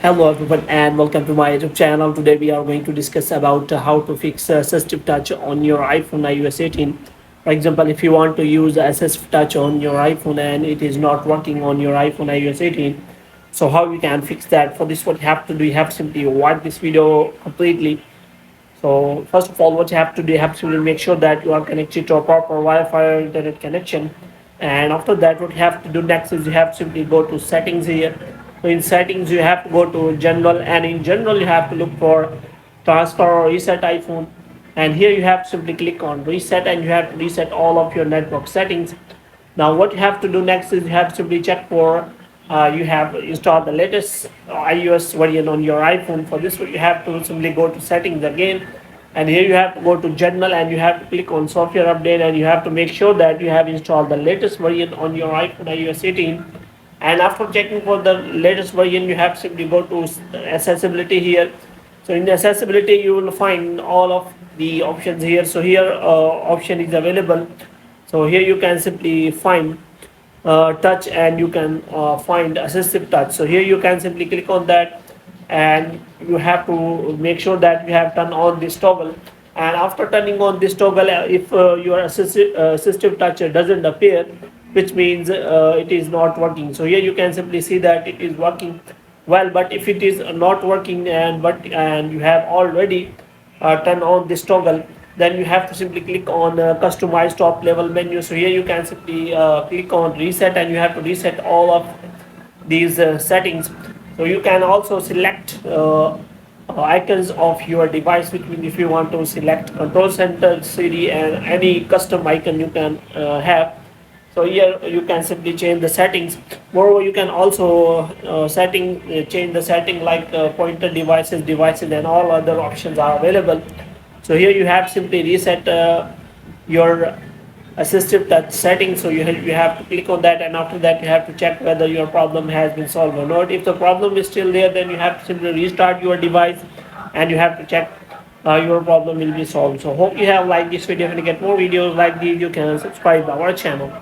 Hello everyone and welcome to my YouTube channel. Today we are going to discuss about how to fix AssistiveTouch on your iPhone iOS 18. For example, if you want to use AssistiveTouch on your iPhone and it is not working on your iPhone iOS 18, so how you can fix that? For this, what you have to do, you have to simply watch this video completely. So first of all, what you have to do, you have to make sure that you are connected to a proper Wi-Fi or internet connection. And after that, what you have to do next is you have to simply go to settings here. So in settings, you have to go to general, and in general, you have to look for transfer or reset iPhone. And here you have to simply click on reset, and you have to reset all of your network settings. Now what you have to do next is you have to simply check for you have installed the latest iOS version on your iPhone. For this you have to simply go to settings again, and here you have to go to general and you have to click on software update, and you have to make sure that you have installed the latest version on your iPhone iOS 18. And after checking for the latest version, you have to simply go to accessibility here. So in the accessibility you will find all of the options here. So here option is available. So here you can simply find touch, and you can find assistive touch. So here you can simply click on that, and you have to make sure that you have turned on this toggle. And after turning on this toggle, if your assistive touch doesn't appear, which means it is not working. So here you can simply see that it is working well, but if it is not working and you have already turned on this toggle, then you have to simply click on customize top level menu. So here you can simply click on reset, and you have to reset all of these settings. So you can also select icons of your device, which means if you want to select control center, Siri, and any custom icon you can have. So here you can simply change the settings. Moreover, you can also change the setting like pointer devices, and all other options are available. So here you have simply reset your assistive touch settings. So you have to click on that, and after that you have to check whether your problem has been solved or not. If the problem is still there, then you have to simply restart your device, and you have to check your problem will be solved. So hope you have liked this video. If you get more videos like these, you can subscribe our channel.